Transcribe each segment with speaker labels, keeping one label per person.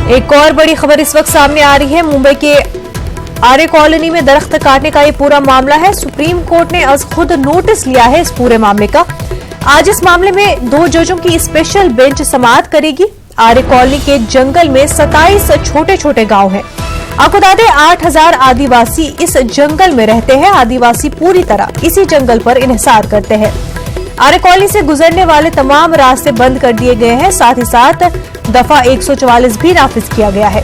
Speaker 1: एक और बड़ी खबर इस वक्त सामने आ रही है। मुंबई के आर्य कॉलोनी में दरख्त काटने का ये पूरा मामला है। सुप्रीम कोर्ट ने आज खुद नोटिस लिया है इस पूरे मामले का। आज इस मामले में 2 जजों की स्पेशल बेंच समाअत करेगी। आर्य कॉलोनी के जंगल में 27 छोटे छोटे गांव हैं। आपको बता दें 8000 आदिवासी इस जंगल में रहते हैं। आदिवासी पूरी तरह इसी जंगल पर इन्हिसार करते हैं। आर्य कॉलोनी से गुजरने वाले तमाम रास्ते बंद कर दिए गए हैं। साथ ही साथ दफा 144 भी नाफिज किया गया है।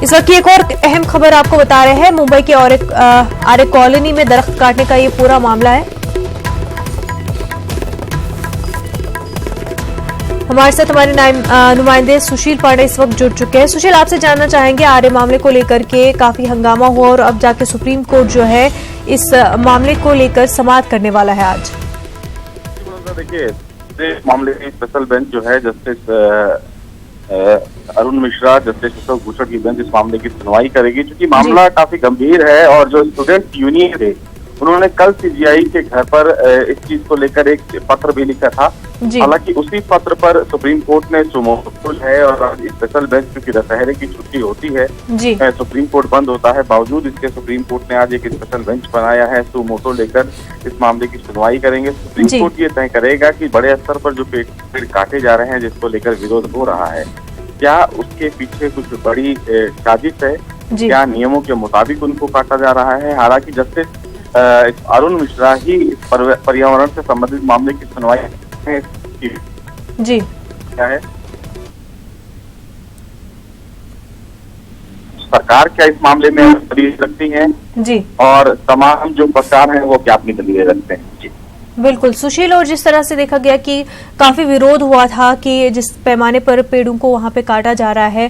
Speaker 1: इस वक्त की एक और अहम खबर आपको बता रहे हैं। मुंबई के आर्य कॉलोनी में दरख्त काटने का ये पूरा मामला है। हमारे साथ हमारे नुमाइंदे सुशील पांडे इस वक्त जुड़ चुके हैं। सुशील, आपसे जानना चाहेंगे, आर्य मामले को लेकर के काफी हंगामा हुआ और अब जाके सुप्रीम कोर्ट जो है इस मामले को लेकर समाअत करने वाला है आज।
Speaker 2: देखिए, इस मामले की स्पेशल बेंच जो है जस्टिस अरुण मिश्रा, जस्टिस अशोक भूषण की बेंच इस मामले की सुनवाई करेगी। क्योंकि मामला काफी गंभीर है और जो स्टूडेंट यूनियन है उन्होंने कल सीजीआई के घर पर इस चीज को लेकर एक पत्र भी लिखा था। हालांकि उसी पत्र पर सुप्रीम कोर्ट ने सुमोटो है और स्पेशल बेंच क्योंकि दशहरे की छुट्टी होती है, सुप्रीम कोर्ट बंद होता है, बावजूद इसके सुप्रीम कोर्ट ने आज एक स्पेशल बेंच बनाया है। सुमोटो लेकर इस मामले की सुनवाई करेंगे। सुप्रीम कोर्ट ये तय करेगा कि बड़े स्तर पर जो पेड़ काटे जा रहे हैं जिसको लेकर विरोध हो रहा है, क्या उसके पीछे कुछ बड़ी साजिश है, क्या नियमों के मुताबिक उनको काटा जा रहा है। हालांकि जस्टिस अरुण मिश्रा ही पर्यावरण से संबंधित मामले की सुनवाई है।
Speaker 1: जी
Speaker 2: क्या है, सरकार क्या इस मामले में दलील रखती है
Speaker 1: जी,
Speaker 2: और तमाम जो पक्षकार हैं वो क्या अपनी दलीलें रखते हैं। जी
Speaker 1: बिल्कुल सुशील, और जिस तरह से देखा गया कि काफी विरोध हुआ था कि जिस पैमाने पर पेड़ों को वहां पे काटा जा रहा है,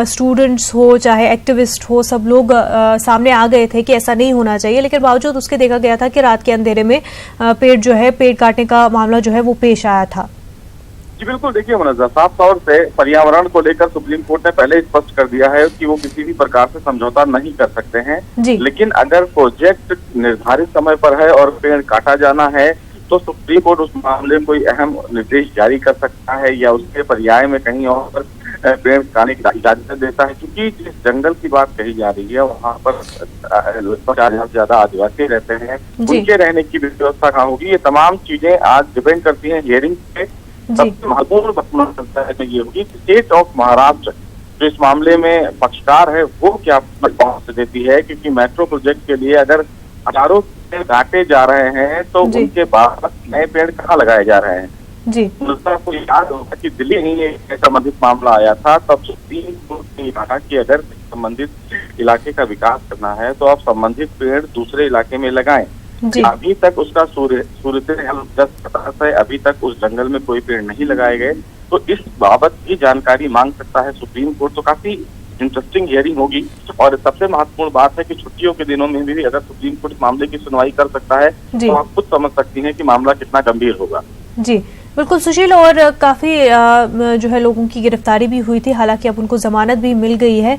Speaker 1: स्टूडेंट्स हो चाहे एक्टिविस्ट हो, सब लोग सामने आ गए थे कि ऐसा नहीं होना चाहिए, लेकिन बावजूद उसके देखा गया था कि रात के अंधेरे में पेड़ काटने का मामला जो है वो पेश आया था।
Speaker 2: जी बिल्कुल, देखिए मुनज़्ज़र, साफ तौर से पर्यावरण को लेकर सुप्रीम कोर्ट ने पहले स्पष्ट कर दिया है कि वो किसी भी प्रकार से समझौता नहीं कर सकते हैं। लेकिन अगर प्रोजेक्ट निर्धारित समय पर है और पेड़ काटा जाना है तो सुप्रीम कोर्ट उस मामले में कोई अहम निर्देश जारी कर सकता है या उसके पर्याय में कहीं और पेड़ काटने की इजाजत देता है। क्योंकि जिस जंगल की बात कही जा रही है वहाँ पर लगभग 4000 से ज्यादा आदिवासी रहते हैं, उनके रहने की व्यवस्था कहाँ होगी, ये तमाम चीजें आज डिपेंड करती है हियरिंग पे। सबसे महत्वपूर्ण ये होगी कि स्टेट ऑफ महाराष्ट्र जो इस मामले में पक्षकार है वो क्या पहुंच देती है। क्योंकि मेट्रो प्रोजेक्ट के लिए अगर हजारों पेड़ काटे जा रहे हैं तो उनके बाद नए पेड़ कहाँ लगाए जा रहे हैं। जी आपको याद होगा कि दिल्ली में एक संबंधित मामला आया था, तब सुप्रीम कोर्ट ने कहा कि अगर संबंधित इलाके का विकास करना है तो आप संबंधित पेड़ दूसरे इलाके में लगाएं। अभी तक उसका सूरत है, अभी तक उस जंगल में कोई पेड़ नहीं लगाए गए। तो इस बाबत भी जानकारी मांग सकता है सुप्रीम कोर्ट। तो काफी इंटरेस्टिंग हियरिंग होगी और सबसे महत्वपूर्ण बात है कि छुट्टियों के दिनों में भी अगर सुप्रीम कोर्ट मामले की सुनवाई कर सकता है तो आप खुद समझ सकती हैं कि मामला कितना गंभीर होगा। जी
Speaker 1: बिल्कुल सुशील, और काफी जो है लोगों की गिरफ्तारी भी हुई थी, हालांकि अब उनको जमानत भी मिल गई है।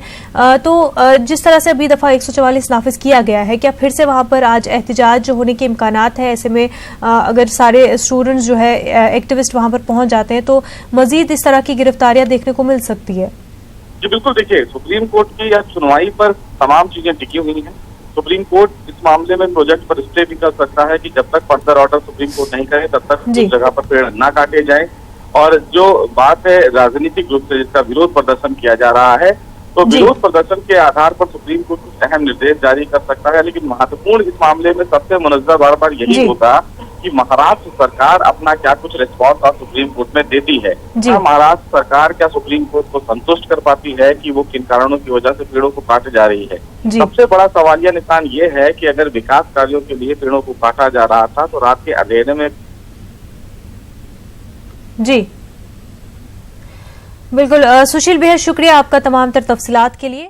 Speaker 1: तो जिस तरह से अभी दफा 144 नाफिज किया गया है, क्या फिर से वहां पर आज एहतजाज होने के इम्कानात है? ऐसे में अगर सारे स्टूडेंट्स जो है एक्टिविस्ट वहां पर पहुंच जाते हैं तो मजीद इस तरह की गिरफ्तारियां देखने को मिल सकती है?
Speaker 2: जी बिल्कुल, देखिए सुप्रीम कोर्ट की सुनवाई पर तमाम चीजें टिकी हुई हैं। सुप्रीम कोर्ट इस मामले में प्रोजेक्ट पर स्टे भी कर सकता है कि जब तक फर्दर ऑर्डर सुप्रीम कोर्ट नहीं करे तब तक उस जगह पर पेड़ ना काटे जाए। और जो बात है राजनीतिक रूप से जिसका विरोध प्रदर्शन किया जा रहा है, तो विरोध प्रदर्शन के आधार पर सुप्रीम कोर्ट कुछ अहम निर्देश जारी कर सकता है। लेकिन महत्वपूर्ण इस मामले में सबसे मुनज़्ज़र बार यही होगा कि महाराष्ट्र सरकार अपना क्या कुछ रिस्पॉन्स आज सुप्रीम कोर्ट में देती है। महाराष्ट्र सरकार क्या सुप्रीम कोर्ट को संतुष्ट कर पाती है कि वो किन कारणों की वजह से पेड़ों को काटे जा रही है। सबसे बड़ा सवालिया निशान ये है कि अगर विकास कार्यों के लिए पेड़ों को काटा जा रहा था तो रात के अंधेरे में।
Speaker 1: जी बिल्कुल सुशील, बेहद शुक्रिया आपका तमाम तर तफसीलात के लिए।